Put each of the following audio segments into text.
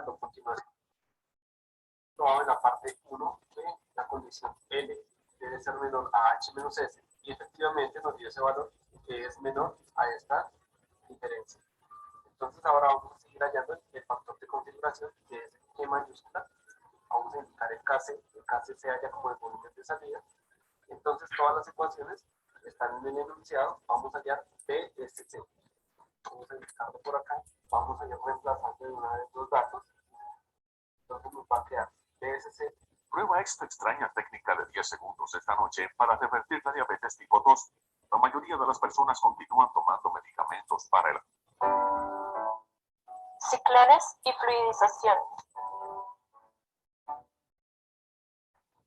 dando continuación. Probado en la parte 1 que la condición L debe ser menor a H menos S y efectivamente nos dio ese valor que es menor a esta diferencia. Entonces ahora vamos a seguir hallando el factor de configuración que es G mayúscula. Vamos a indicar el KC se halla como el volumen de salida. Entonces todas las ecuaciones están en el enunciado. Vamos a hallar BSC. Vamos a indicarlo por acá. Vamos a ir reemplazando de una vez los datos. Entonces nos va a quedar BSC. Prueba esta extraña técnica de 10 segundos esta noche para revertir la diabetes tipo 2. La mayoría de las personas continúan tomando medicamentos para el ciclones y fluidización.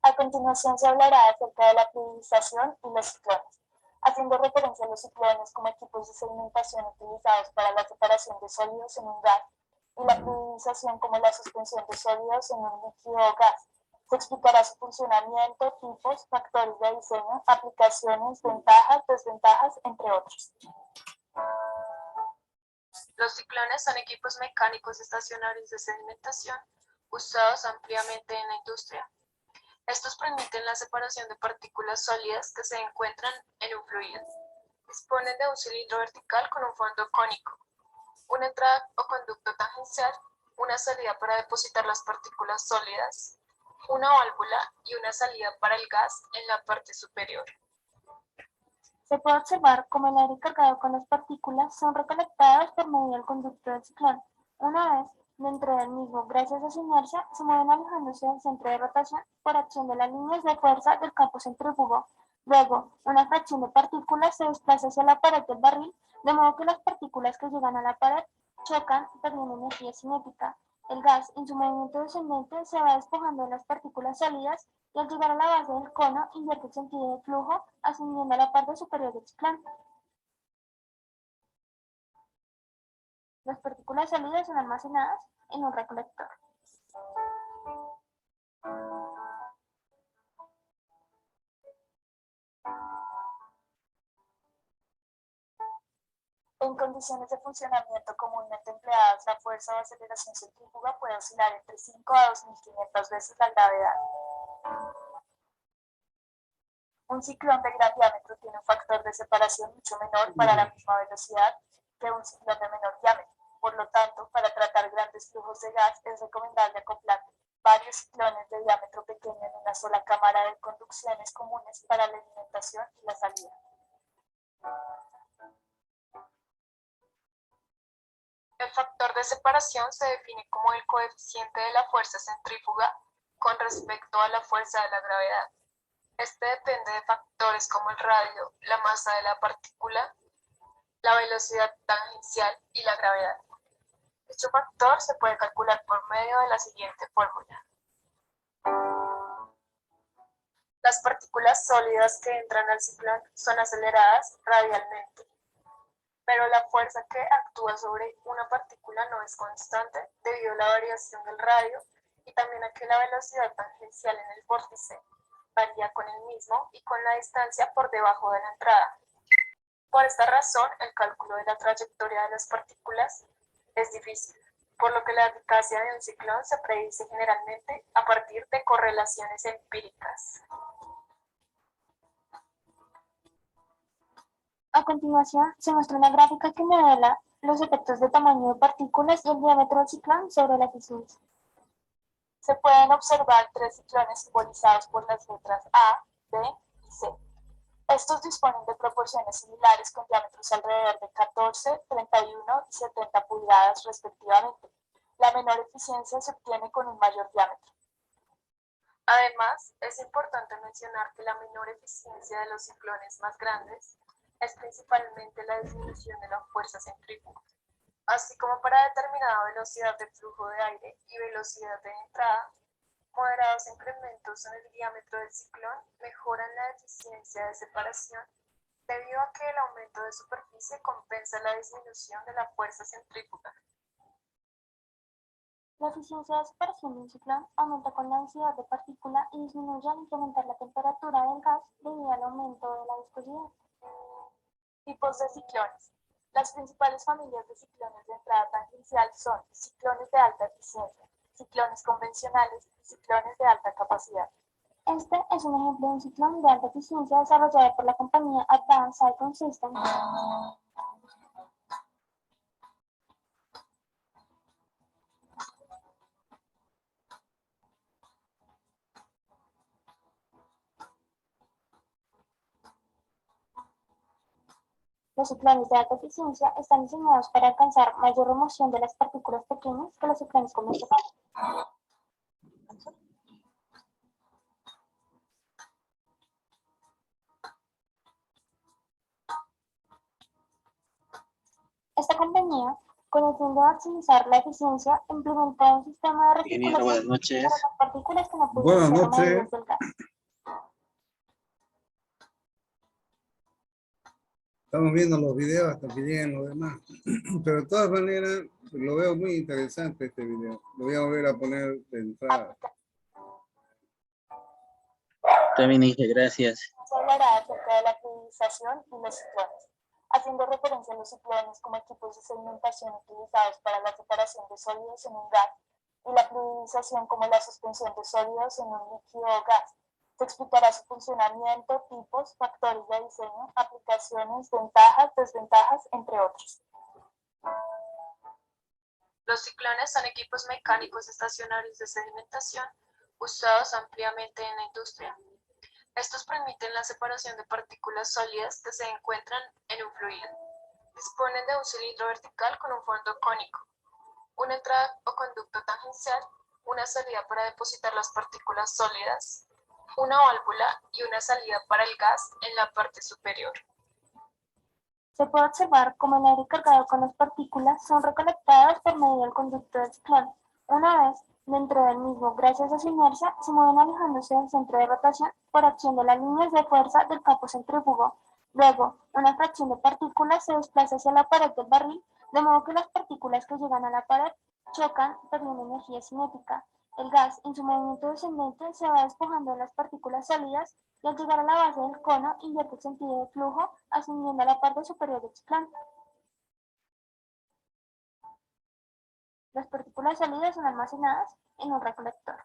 A continuación se hablará acerca de la fluidización y los ciclones, haciendo referencia a los ciclones como equipos de sedimentación utilizados para la separación de sólidos en un gas y la fluidización como la suspensión de sólidos en un líquido o gas. Se explicará su funcionamiento, tipos, factores de diseño, aplicaciones, ventajas, desventajas, entre otros. Los ciclones son equipos mecánicos estacionarios de sedimentación usados ampliamente en la industria. Estos permiten la separación de partículas sólidas que se encuentran en un fluido. Disponen de un cilindro vertical con un fondo cónico, una entrada o conducto tangencial, una salida para depositar las partículas sólidas, una válvula y una salida para el gas en la parte superior. Se puede observar cómo el aire cargado con las partículas son recolectadas por medio del conducto del ciclón. Una vez dentro del mismo, gracias a su inercia, se mueven alejándose del centro de rotación por acción de las líneas de fuerza del campo centrífugo. Luego, una fracción de partículas se desplaza hacia la pared del barril, de modo que las partículas que llegan a la pared chocan, perdiendo energía cinética. El gas, en su movimiento descendente, se va despojando de las partículas sólidas y al llegar a la base del cono invierte el sentido de flujo, ascendiendo a la parte superior del ciclón. Las partículas sólidas son almacenadas en un recolector. En condiciones de funcionamiento comúnmente empleadas, la fuerza o aceleración centrífuga puede oscilar entre 5 a 2.500 veces la gravedad. Un ciclón de gran diámetro tiene un factor de separación mucho menor para la misma velocidad que un ciclón de menor diámetro. Por lo tanto, para tratar grandes flujos de gas es recomendable acoplar varios ciclones de diámetro pequeño en una sola cámara de conducciones comunes para la alimentación y la salida. El factor de separación se define como el coeficiente de la fuerza centrífuga con respecto a la fuerza de la gravedad. Este depende de factores como el radio, la masa de la partícula, la velocidad tangencial y la gravedad. Dicho factor se puede calcular por medio de la siguiente fórmula. Las partículas sólidas que entran al ciclón son aceleradas radialmente, pero la fuerza que actúa sobre una partícula no es constante debido a la variación del radio y también a que la velocidad tangencial en el vórtice varía con el mismo y con la distancia por debajo de la entrada. Por esta razón, el cálculo de la trayectoria de las partículas es difícil, por lo que la eficacia de un ciclón se predice generalmente a partir de correlaciones empíricas. A continuación, se muestra una gráfica que modela los efectos de tamaño de partículas y el diámetro del ciclón sobre la eficiencia. Se pueden observar tres ciclones simbolizados por las letras A, B y C. Estos disponen de proporciones similares con diámetros alrededor de 14, 31 y 70 pulgadas respectivamente. La menor eficiencia se obtiene con un mayor diámetro. Además, es importante mencionar que la menor eficiencia de los ciclones más grandes es principalmente la disminución de la fuerza centrífuga, así como para determinada velocidad de flujo de aire y velocidad de entrada. Moderados incrementos en el diámetro del ciclón mejoran la eficiencia de separación debido a que el aumento de superficie compensa la disminución de la fuerza centrífuga. La eficiencia de separación de un ciclón aumenta con la densidad de partícula y disminuye al incrementar la temperatura del gas debido al aumento de la viscosidad. Tipos de ciclones. Las principales familias de ciclones de entrada tangencial son ciclones de alta eficiencia, ciclones convencionales y ciclones de alta capacidad. Este es un ejemplo de un ciclón de alta eficiencia desarrollado por la compañía Advanced Cyclone Systems. Los ciclones de alta eficiencia están diseñados para alcanzar mayor remoción de las partículas pequeñas que los ciclones convencionales. Esta compañía, con el fin de maximizar la eficiencia, implementó un sistema de Ingeniero, buenas recirculación noches. para las partículas que no pudieron ser removidas del gas. Estamos viendo los videos hasta que lleguen los demás. Pero de todas maneras, lo veo muy interesante este video. Lo voy a volver a poner de entrada. También dije gracias. Se hablará acerca de la fluidización y los ciclones, haciendo referencia a los ciclones como equipos de sedimentación utilizados para la separación de sólidos en un gas y la fluidización como la suspensión de sólidos en un líquido o gas. Se explicará su funcionamiento, tipos, factores de diseño, aplicaciones, ventajas, desventajas, entre otros. Los ciclones son equipos mecánicos estacionarios de sedimentación usados ampliamente en la industria. Estos permiten la separación de partículas sólidas que se encuentran en un fluido. Disponen de un cilindro vertical con un fondo cónico, una entrada o conducto tangencial, una salida para depositar las partículas sólidas, una válvula y una salida para el gas en la parte superior. Se puede observar cómo el aire cargado con las partículas son recolectadas por medio del conducto del ciclón. Una vez dentro del mismo, gracias a su inercia, se mueven alejándose del centro de rotación por acción de las líneas de fuerza del campo centrífugo. Luego, una fracción de partículas se desplaza hacia la pared del barril, de modo que las partículas que llegan a la pared chocan perdiendo energía cinética. El gas, en su movimiento descendente, se va despojando de las partículas sólidas y al llegar a la base del cono invierte el sentido de flujo, ascendiendo a la parte superior del ciclón. Las partículas sólidas son almacenadas en un recolector.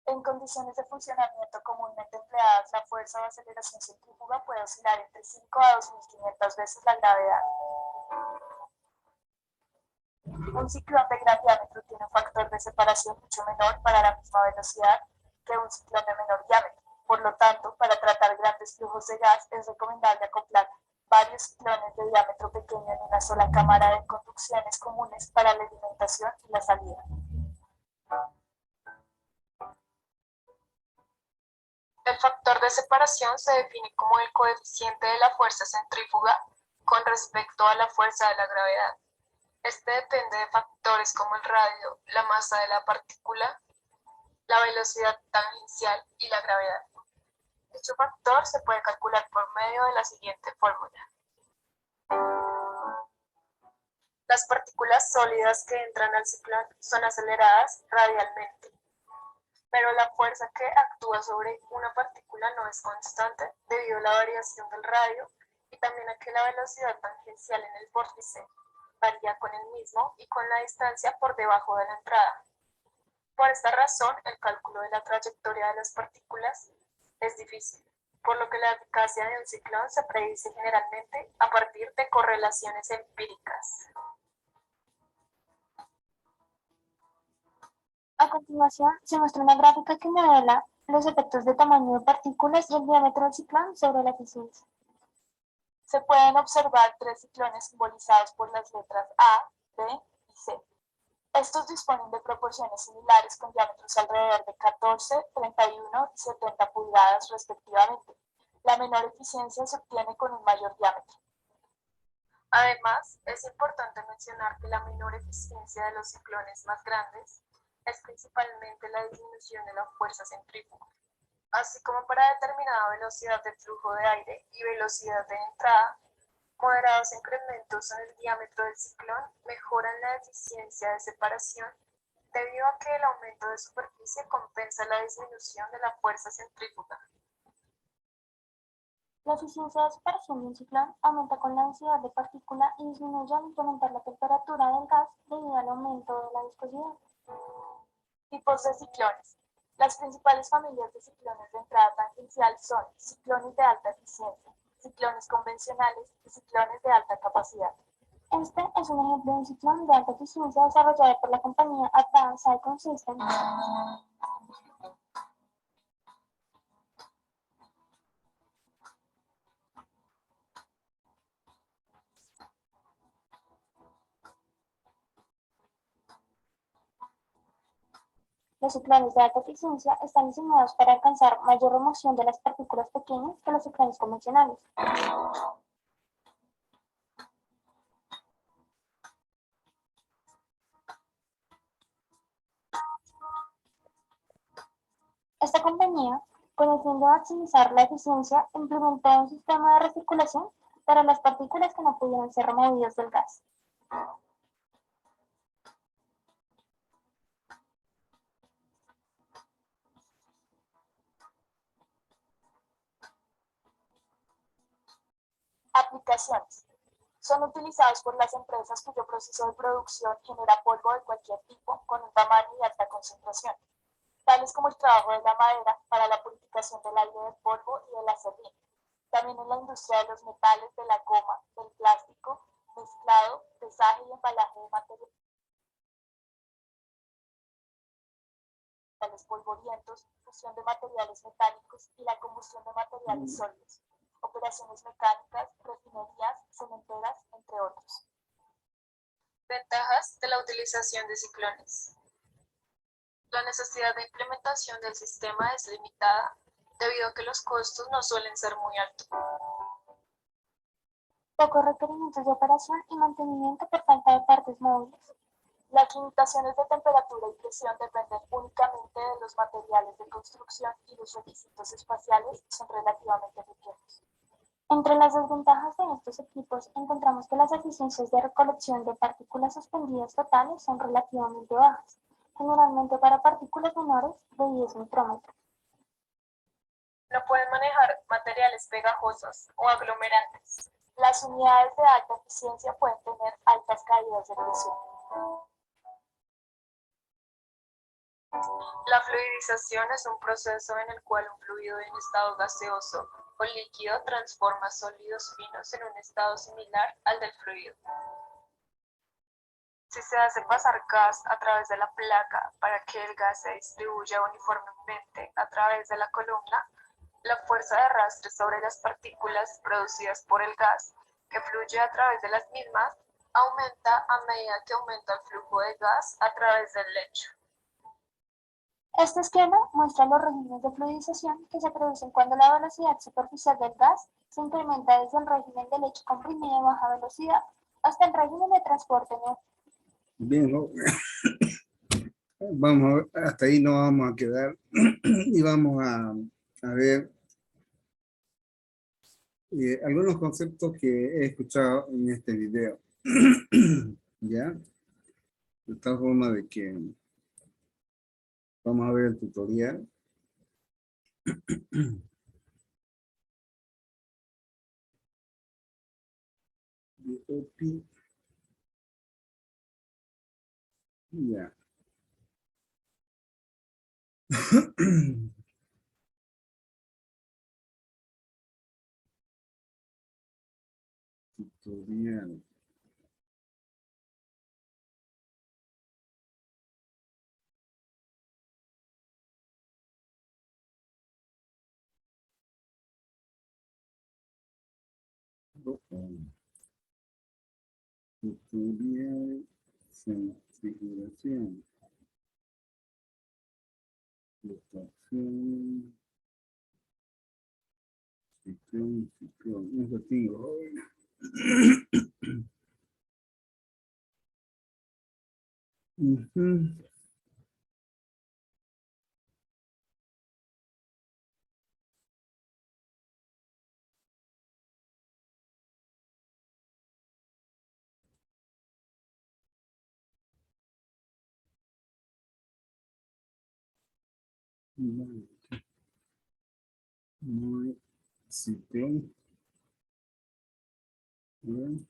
En condiciones de funcionamiento comúnmente empleadas, la fuerza o aceleración centrífuga puede oscilar entre 5 a 2.500 veces la gravedad. Un ciclón de gran diámetro tiene un factor de separación mucho menor para la misma velocidad que un ciclón de menor diámetro. Por lo tanto, para tratar grandes flujos de gas es recomendable acoplar varios ciclones de diámetro pequeño en una sola cámara de conducciones comunes para la alimentación y la salida. El factor de separación se define como el coeficiente de la fuerza centrífuga con respecto a la fuerza de la gravedad. Este depende de factores como el radio, la masa de la partícula, la velocidad tangencial y la gravedad. Dicho factor se puede calcular por medio de la siguiente fórmula. Las partículas sólidas que entran al ciclón son aceleradas radialmente, pero la fuerza que actúa sobre una partícula no es constante debido a la variación del radio y también a que la velocidad tangencial en el vórtice varía con el mismo y con la distancia por debajo de la entrada. Por esta razón, el cálculo de la trayectoria de las partículas es difícil, por lo que la eficacia de un ciclón se predice generalmente a partir de correlaciones empíricas. A continuación, se muestra una gráfica que modela los efectos de tamaño de partículas y el diámetro del ciclón sobre la eficiencia. Se pueden observar 3 ciclones simbolizados por las letras A, B y C. Estos disponen de proporciones similares con diámetros alrededor de 14, 31 y 70 pulgadas respectivamente. La menor eficiencia se obtiene con un mayor diámetro. Además, es importante mencionar que la menor eficiencia de los ciclones más grandes es principalmente la disminución de la fuerza centrífuga, así como para determinada velocidad de flujo de aire y velocidad de entrada. Moderados incrementos en el diámetro del ciclón mejoran la eficiencia de separación debido a que el aumento de superficie compensa la disminución de la fuerza centrífuga. La eficiencia de separación de un ciclón aumenta con la densidad de partícula y disminuye al incrementar la temperatura del gas debido al aumento de la viscosidad. Tipos de ciclones. Las principales familias de ciclones de entrada tangencial son ciclones de alta eficiencia, ciclones convencionales y ciclones de alta capacidad. Este es un ejemplo de un ciclón de alta eficiencia desarrollado por la compañía Advanced Cyclone Systems. Los ciclones de alta eficiencia están diseñados para alcanzar mayor remoción de las partículas pequeñas que los ciclones convencionales. Esta compañía, con el fin de maximizar la eficiencia, implementó un sistema de recirculación para las partículas que no pudieran ser removidas del gas. Aplicaciones. Son utilizados por las empresas cuyo proceso de producción genera polvo de cualquier tipo con un tamaño y alta concentración, tales como el trabajo de la madera para la purificación del aire del polvo y del acerrín. También en la industria de los metales, de la goma, del plástico, mezclado, pesaje y embalaje de materiales polvorientos, fusión de materiales metálicos y la combustión de materiales sólidos, operaciones mecánicas, refinerías, cementeras, entre otros. Ventajas de la utilización de ciclones. La necesidad de implementación del sistema es limitada debido a que los costos no suelen ser muy altos. Pocos requerimientos de operación y mantenimiento por falta de partes móviles. Las limitaciones de temperatura y presión dependen únicamente de los materiales de construcción y los requisitos espaciales son relativamente pequeños. Entre las desventajas de estos equipos encontramos que las eficiencias de recolección de partículas suspendidas totales son relativamente bajas, generalmente para partículas menores de 10 micrómetros. No pueden manejar materiales pegajosos o aglomerantes. Las unidades de alta eficiencia pueden tener altas caídas de presión. La fluidización es un proceso en el cual un fluido en estado gaseoso o líquido transforma sólidos finos en un estado similar al del fluido. Si se hace pasar gas a través de la placa para que el gas se distribuya uniformemente a través de la columna, la fuerza de arrastre sobre las partículas producidas por el gas que fluye a través de las mismas aumenta a medida que aumenta el flujo de gas a través del lecho. Este esquema muestra los regímenes de fluidización que se producen cuando la velocidad superficial del gas se incrementa desde el régimen de lecho comprimido a baja velocidad hasta el régimen de transporte neutro. Bien, ¿no? Vamos a ver, hasta ahí no vamos a quedar y vamos a ver algunos conceptos que he escuchado en este video. ¿Ya? De tal forma de que vamos a ver el tutorial. De OPI. Ya. Tutorial. Tutorial. Configuración. Rotación. Ciclón. Eso tengo. Ujú. Vale. Muy ciclón. Bien.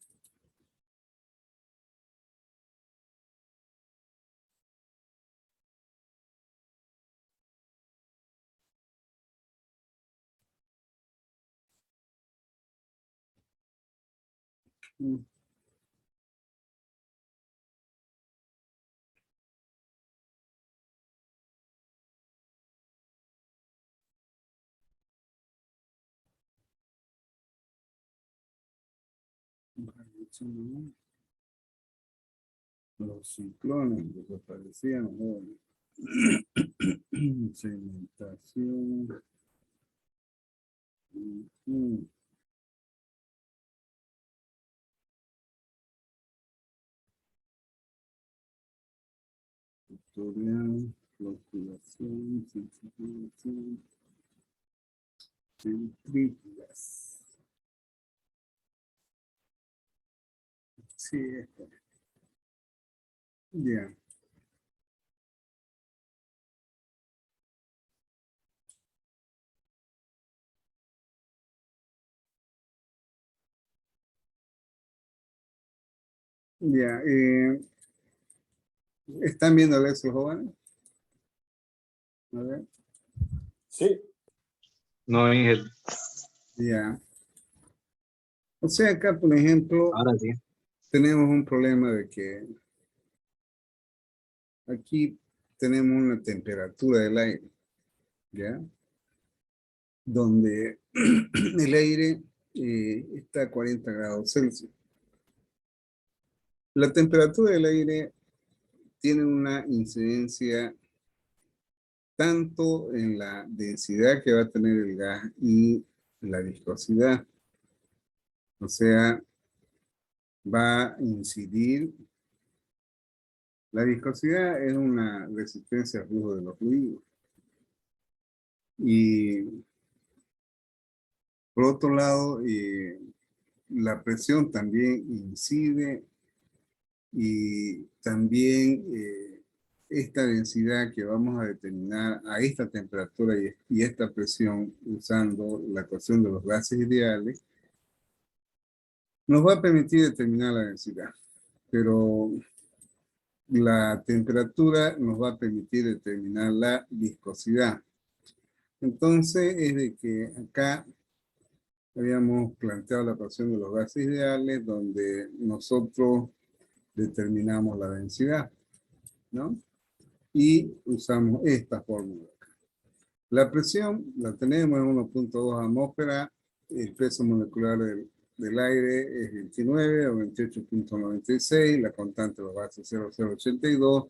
Los ciclones desaparecían. Segmentación. Tutorial, fluctuación, sensibilización, centrífugas. Sí, está. Ya. Ya. ¿Están viendo el Excel, jóvenes? A ver. Sí. No, Inge, Ya. O sea, acá, por ejemplo, ahora sí. tenemos un problema de que aquí tenemos una temperatura del aire, ¿ya? Donde el aire está a 40 grados Celsius. La temperatura del aire tiene una incidencia tanto en la densidad que va a tener el gas y la viscosidad. O sea, va a incidir. La viscosidad es una resistencia al flujo de los fluidos. Y por otro lado, la presión también incide y también esta densidad que vamos a determinar a esta temperatura y esta presión usando la ecuación de los gases ideales nos va a permitir determinar la densidad, pero la temperatura nos va a permitir determinar la viscosidad. Entonces es de que acá habíamos planteado la ecuación de los gases ideales donde nosotros determinamos la densidad, ¿no? Y usamos esta fórmula. La presión la tenemos en 1.2 atmósferas, el peso molecular del aire es 29 o 28.96, la constante de los gases 0,082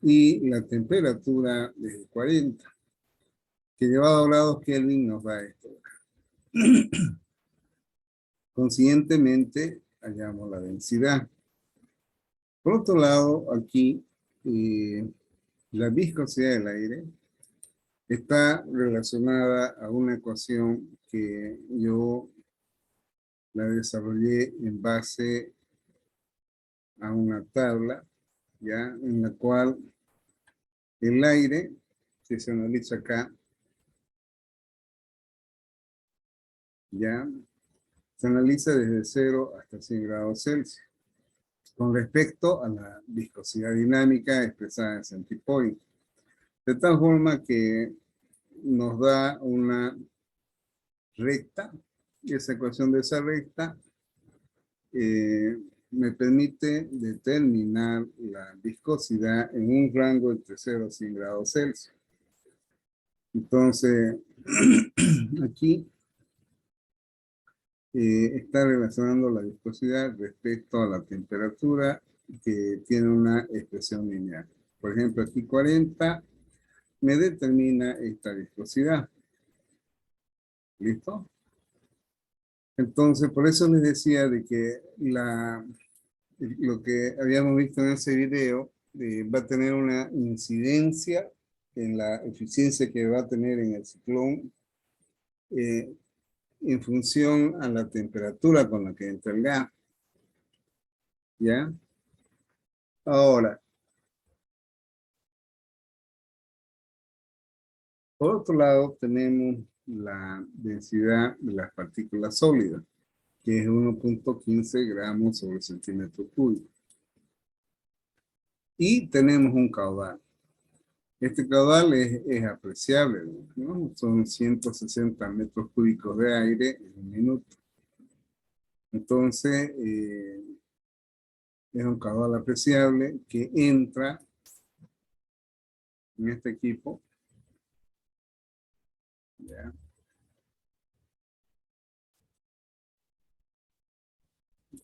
y la temperatura es 40, que llevado a grados Kelvin nos da esto. Consiguientemente, hallamos la densidad. Por otro lado, aquí, la viscosidad del aire está relacionada a una ecuación que yo la desarrollé en base a una tabla, ¿ya? En la cual el aire, que se analiza acá, ¿ya? Se analiza desde 0 hasta 100 grados Celsius, con respecto a la viscosidad dinámica expresada en centipoint. De tal forma que nos da una recta, y esa ecuación de esa recta me permite determinar la viscosidad en un rango entre 0 y 100 grados Celsius. Entonces, aquí está relacionando la viscosidad respecto a la temperatura que tiene una expresión lineal. Por ejemplo, aquí 40 me determina esta viscosidad. ¿Listo? Entonces, por eso les decía de que lo que habíamos visto en ese video va a tener una incidencia en la eficiencia que va a tener en el ciclón en función a la temperatura con la que entra el gas. ¿Ya? Ahora, por otro lado, tenemos la densidad de las partículas sólidas, que es 1.15 gramos sobre centímetro cúbico. Y tenemos un caudal. Este caudal es apreciable, ¿no? Son 160 metros cúbicos de aire en un minuto. Entonces, es un caudal apreciable que entra en este equipo. ¿Ya?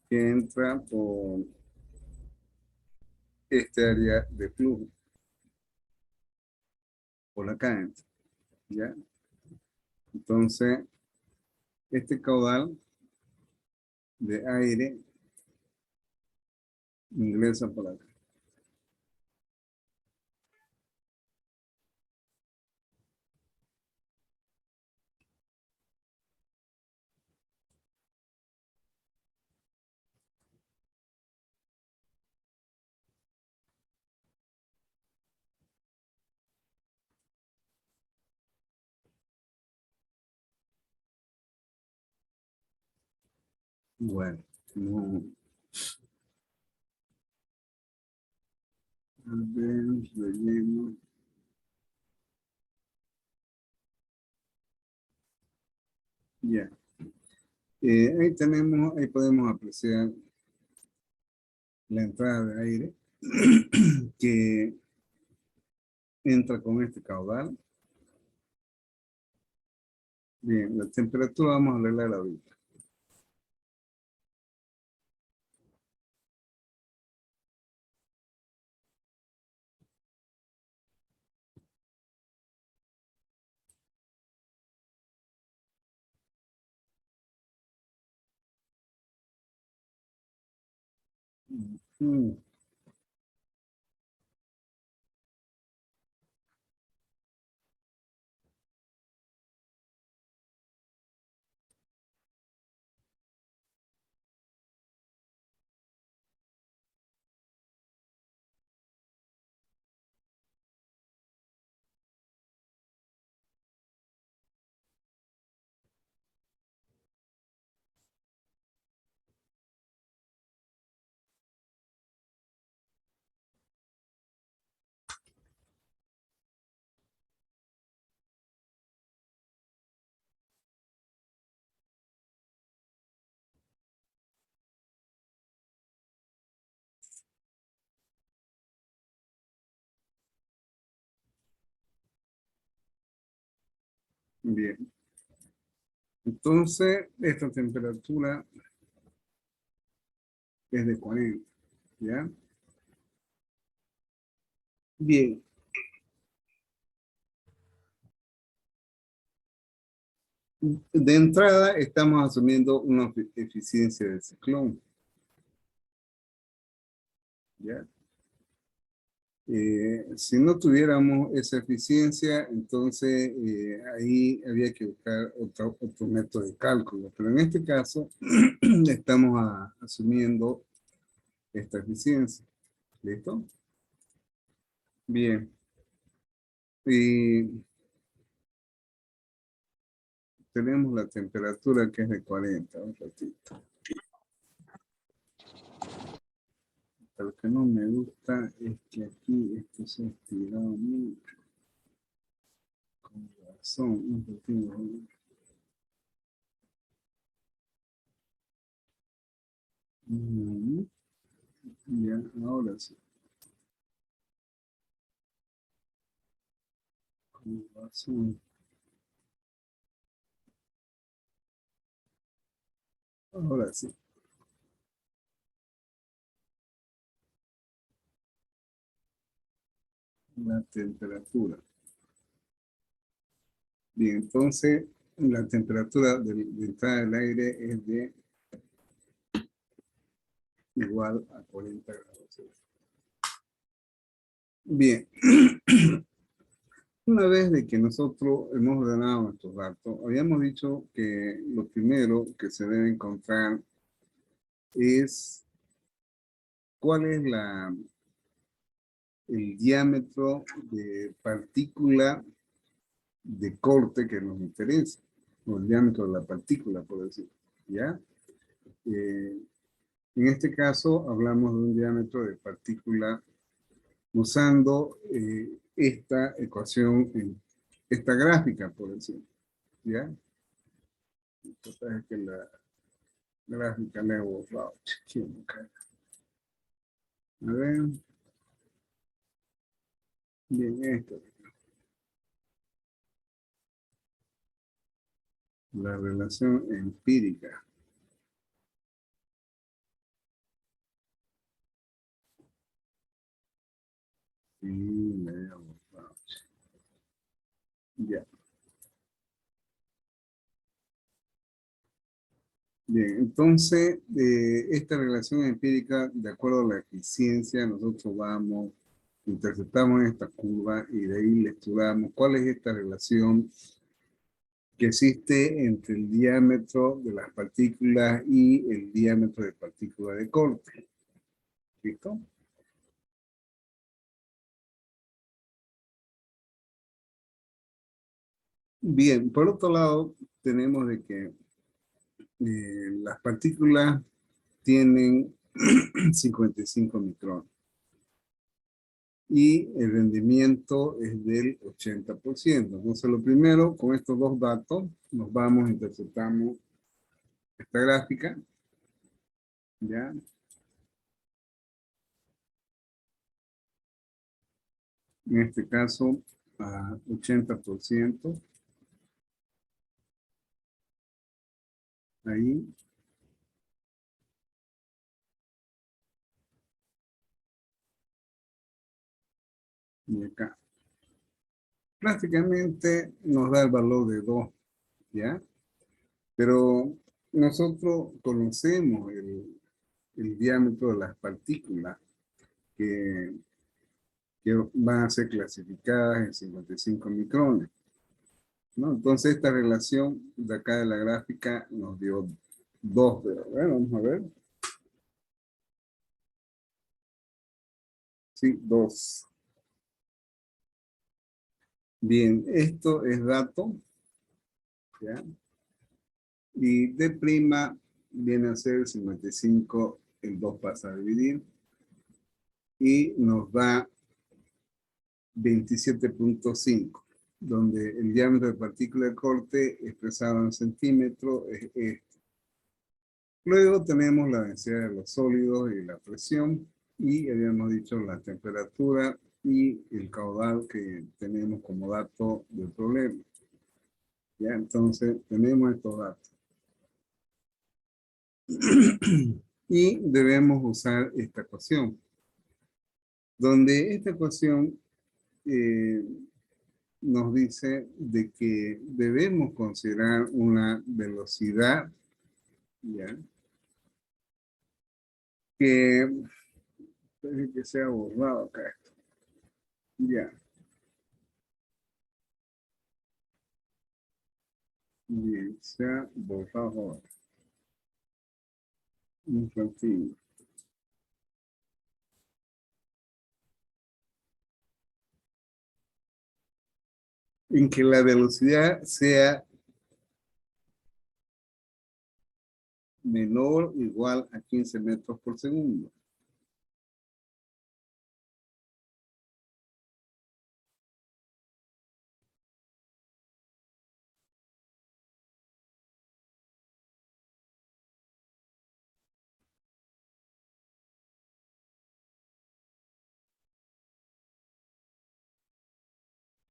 Que entra por este área de flujo. Por acá entra. ¿Ya? Entonces, este caudal de aire ingresa por acá. Bueno, no. A ver, relleno. Ya. Ahí tenemos, ahí podemos apreciar la entrada de aire que entra con este caudal. Bien, la temperatura vamos a arreglar ahorita. Mm, Bien. Entonces, esta temperatura es de 40, ¿ya? Bien. De entrada, estamos asumiendo una eficiencia del ciclón, ¿ya? Si no tuviéramos esa eficiencia, entonces ahí había que buscar otro método de cálculo. Pero en este caso, estamos asumiendo esta eficiencia. ¿Listo? Bien. Y tenemos la temperatura que es de 40. Un ratito. Lo que no me gusta es que aquí esto se ha estirado mucho. Con razón, un poquito. Ya, ahora sí. Con razón. Ahora sí. La temperatura. Bien, entonces la temperatura de entrada del aire es de igual a 40 grados. Bien. Una vez de que nosotros hemos ordenado nuestros datos, habíamos dicho que lo primero que se debe encontrar es cuál es el diámetro de partícula de corte que nos interesa, o el diámetro de la partícula, por decir, ¿ya? En este caso, hablamos de un diámetro de partícula usando esta ecuación, esta gráfica, por decir, ¿ya? Entonces, es que la gráfica la he borrado. Chequeemos acá. A ver. Bien, esto. La relación empírica. Sí, la he borrado. Ya. Bien, entonces, esta relación empírica, de acuerdo a la eficiencia, nosotros vamos, interceptamos esta curva y de ahí le estudiamos cuál es esta relación que existe entre el diámetro de las partículas y el diámetro de partícula de corte. ¿Listo? Bien, por otro lado, tenemos de que las partículas tienen 55 micrones y el rendimiento es del 80%. Entonces, lo primero, con estos dos datos, nos vamos, interceptamos esta gráfica, ¿ya? En este caso, a 80%. Ahí. Y acá. Prácticamente nos da el valor de 2, ¿ya? Pero nosotros conocemos el diámetro de las partículas que van a ser clasificadas en 55 micrones, ¿no? Entonces esta relación de acá de la gráfica nos dio 2, pero bueno, vamos a ver. Sí, 2. Bien, esto es dato, ¿ya? Y D' viene a ser 55, el 2 pasa a dividir, y nos da 27.5, donde el diámetro de partícula de corte expresado en centímetros es este. Luego tenemos la densidad de los sólidos y la presión, y habíamos dicho la temperatura y el caudal que tenemos como dato del problema. Ya, entonces tenemos estos datos. Y debemos usar esta ecuación, donde esta ecuación nos dice de que debemos considerar una velocidad, ¿ya? Que sea borrado acá esto. Ya. Bien, se ha borrado ahora. Un ratito. En que la velocidad sea menor o igual a 15 metros por segundo.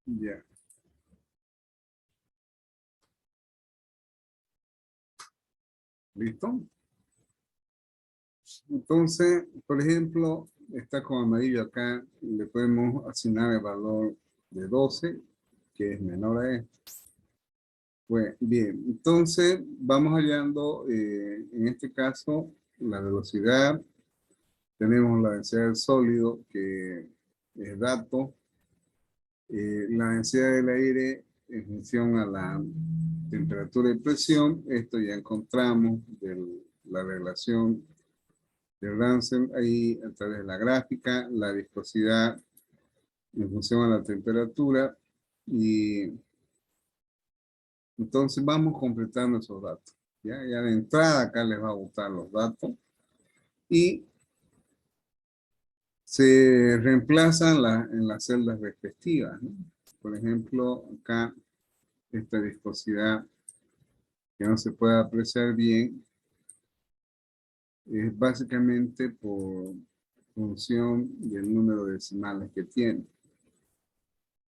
Ya. ¿Listo? Entonces, por ejemplo, está con amarillo acá, le podemos asignar el valor de 12, que es menor a esto. Pues bien, entonces vamos hallando, en este caso, la velocidad, tenemos la densidad del sólido, que es dato, la densidad del aire en función a la temperatura y presión. Esto ya encontramos la relación de Ransom ahí a través de la gráfica, la viscosidad en función a la temperatura, y Entonces vamos completando esos datos. Ya de entrada acá les va a gustar los datos. Y se reemplazan en las celdas respectivas, ¿no? Por ejemplo, acá esta viscosidad que no se puede apreciar bien es básicamente por función del número de decimales que tiene.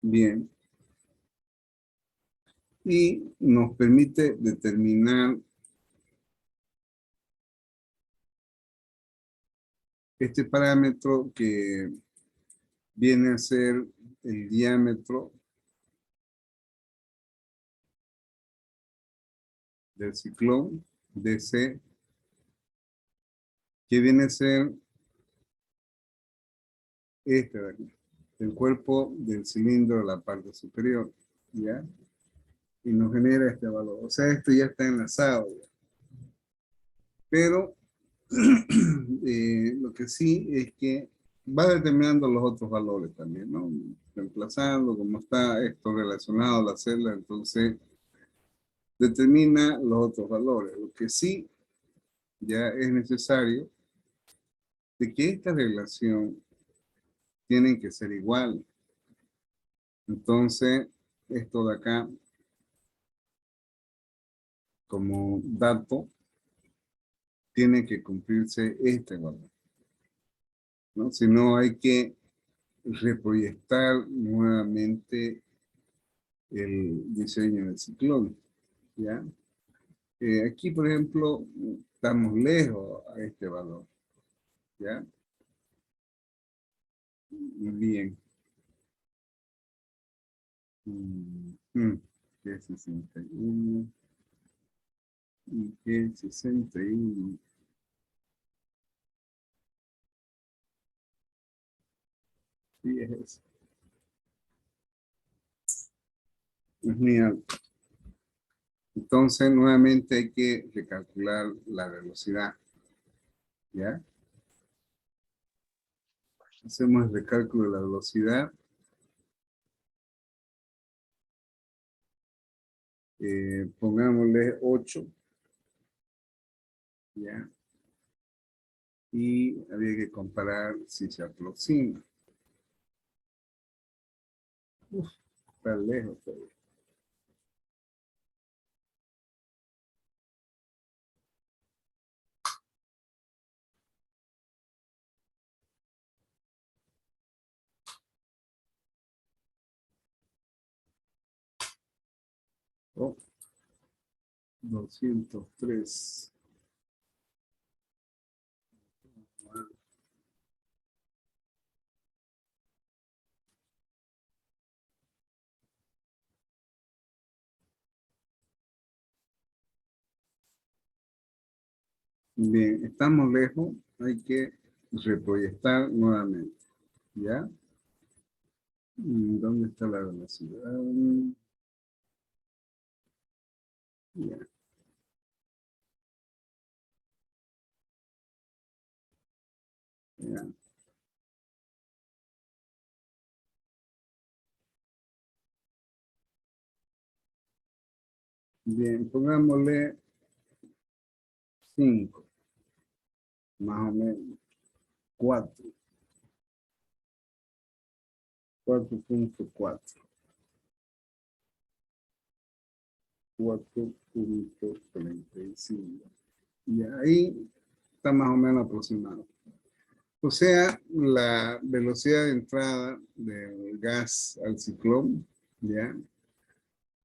Bien. Y nos permite determinar este parámetro que viene a ser el diámetro del ciclón DC, que viene a ser este de aquí, el cuerpo del cilindro de la parte superior, ¿ya? Y nos genera este valor. O sea, esto ya está enlazado, ¿ya? Pero lo que sí es que va determinando los otros valores también, ¿no? Reemplazando, como está esto relacionado a la celda, entonces determina los otros valores. Lo que sí ya es necesario de que esta relación tienen que ser igual. Entonces, esto de acá, como dato, tiene que cumplirse este valor, ¿no? Si no, hay que reproyectar nuevamente el diseño del ciclón, ¿ya? Aquí, por ejemplo, estamos lejos a este valor, ¿ya? Bien. ¿Qué es 61? ¿Y qué es 61? Sí, es eso. Es muy alto. Entonces, nuevamente hay que recalcular la velocidad, ¿ya? Hacemos el recálculo de la velocidad. Pongámosle 8, ¿ya? Y había que comparar si se aproxima. Está lejos todavía. Oh, 203. Bien, estamos lejos, hay que reproyectar nuevamente, ¿ya? ¿Dónde está la velocidad? Ya. Ya. Bien, pongámosle 5, más o menos, 4, 4.4, 4.35. Y ahí está más o menos aproximado. O sea, la velocidad de entrada del gas al ciclón, ¿ya?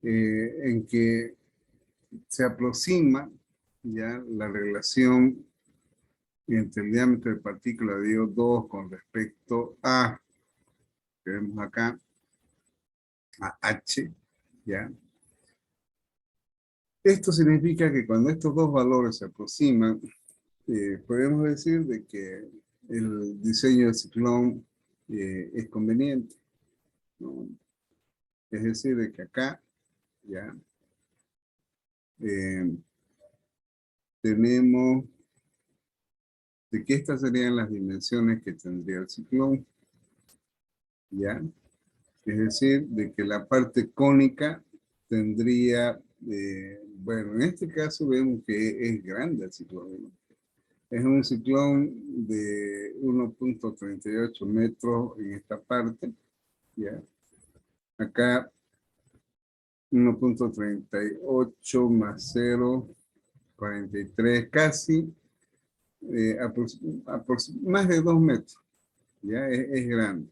En que se aproxima ya la relación entre el diámetro de partícula de IO2 con respecto a, que vemos acá, a H, ¿ya? Esto significa que cuando estos dos valores se aproximan, podemos decir de que el diseño del ciclón es conveniente, ¿no? Es decir, de que acá, ya, tenemos de que estas serían las dimensiones que tendría el ciclón, ¿ya? Es decir, de que la parte cónica tendría bueno, en este caso vemos que es grande el ciclón, ¿no? Es un ciclón de 1.38 metros en esta parte, ¿ya? Acá 1.38 más 0.43, casi más de 2 metros, ¿ya? Es grande,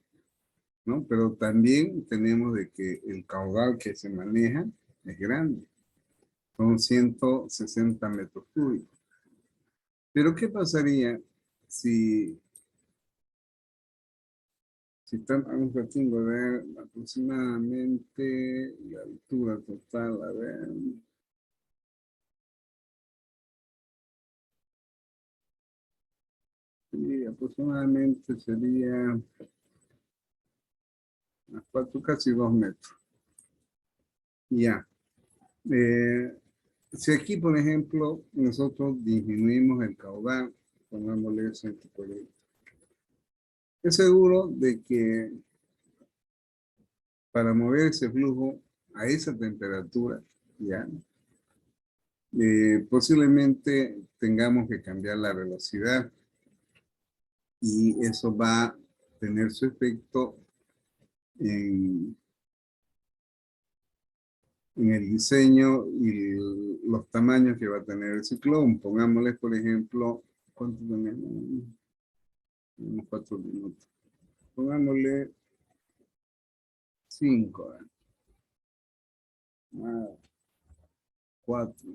¿no? Pero también tenemos de que el caudal que se maneja es grande, son 160 metros cúbicos. Pero ¿qué pasaría si estamos tratando de ver aproximadamente la altura total? A ver. Sí, aproximadamente sería casi 2 metros. Ya. Si aquí, por ejemplo, nosotros disminuimos el caudal, pongámosle 140. Es seguro de que para mover ese flujo a esa temperatura, ya, posiblemente tengamos que cambiar la velocidad y eso va a tener su efecto en el diseño y los tamaños que va a tener el ciclón. Pongámosle, por ejemplo, ¿cuánto tenemos? Unos 4 minutos. Pongámosle 5. 4.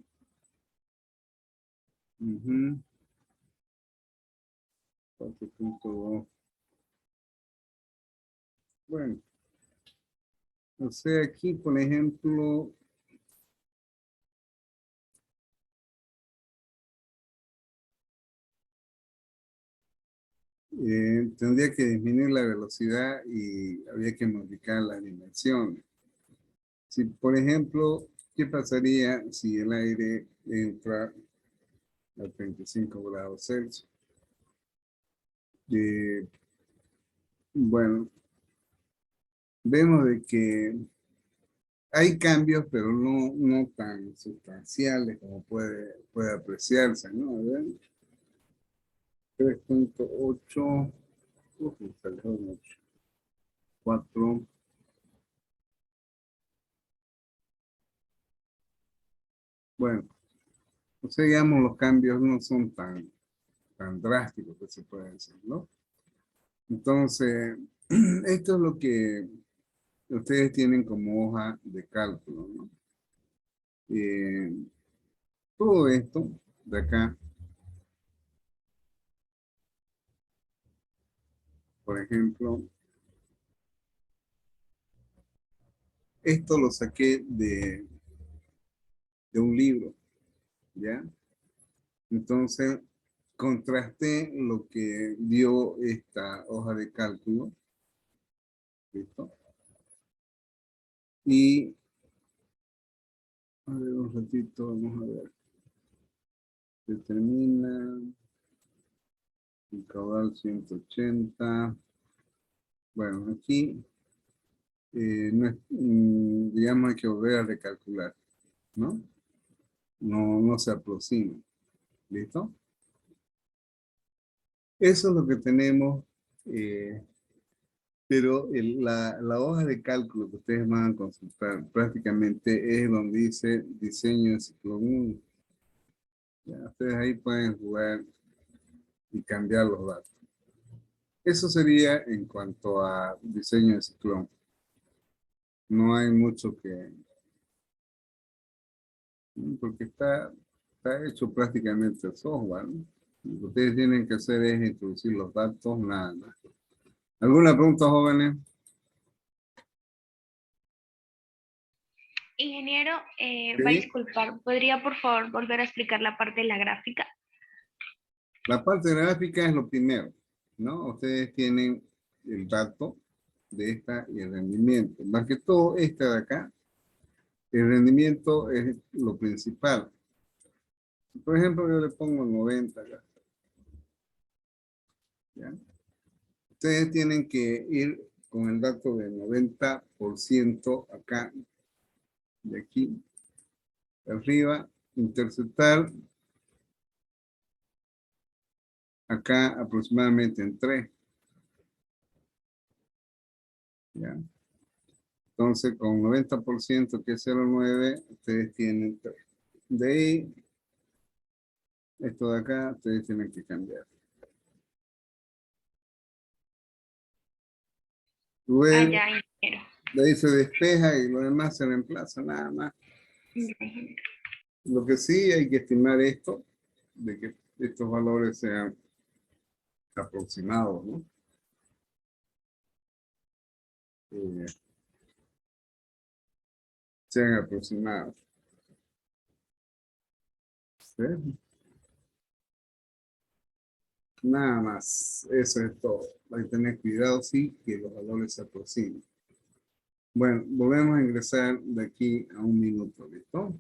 4.2. Bueno, o sea, aquí, por ejemplo, tendría que disminuir la velocidad y habría que modificar las dimensiones. Si, por ejemplo, ¿qué pasaría si el aire entra a 35 grados Celsius? Bueno, vemos de que hay cambios, pero no tan sustanciales como puede apreciarse, ¿no? A ver, 3.8, me salió mucho. 4. Bueno, o sea, digamos, los cambios no son tan drásticos que se pueden decir, ¿no? Entonces, esto es lo que ustedes tienen como hoja de cálculo, ¿no? Todo esto de acá, por ejemplo, esto lo saqué de un libro, ¿ya? Entonces, contrasté lo que dio esta hoja de cálculo, ¿listo? Y, a ver, un ratito, vamos a ver. Determina el caudal 180. Bueno, aquí, digamos, hay que volver a recalcular, ¿no? No se aproxima, ¿listo? Eso es lo que tenemos, pero la hoja de cálculo que ustedes van a consultar prácticamente es donde dice diseño de ciclón 1. Ya, ustedes ahí pueden jugar y cambiar los datos. Eso sería en cuanto a diseño de ciclón. No hay mucho que... porque está hecho prácticamente el software, ¿no? Lo que ustedes tienen que hacer es introducir los datos, nada más. ¿Alguna pregunta, jóvenes? Ingeniero, Sí. va a disculpar, ¿podría por favor volver a explicar la parte de la gráfica? La parte gráfica es lo primero, ¿no? Ustedes tienen el dato de esta y el rendimiento. Más que todo, esta de acá, el rendimiento es lo principal. Por ejemplo, yo le pongo 90 acá. ¿Ya? Ustedes tienen que ir con el dato de 90% acá, de aquí, arriba, interceptar acá aproximadamente en 3. ¿Ya? Entonces, con 90% que es 0,9, ustedes tienen 3. De ahí, esto de acá, ustedes tienen que cambiar. Luego, Ya, ingeniero. de ahí se despeja y lo demás se reemplaza, nada más. Lo que sí hay que estimar esto, de que estos valores sean aproximados, ¿no? Sean aproximados. ¿Sí? Nada más, eso es todo. Hay que tener cuidado, sí, que los valores se aproximen. Bueno, volvemos a ingresar de aquí a 1 minuto, ¿listo?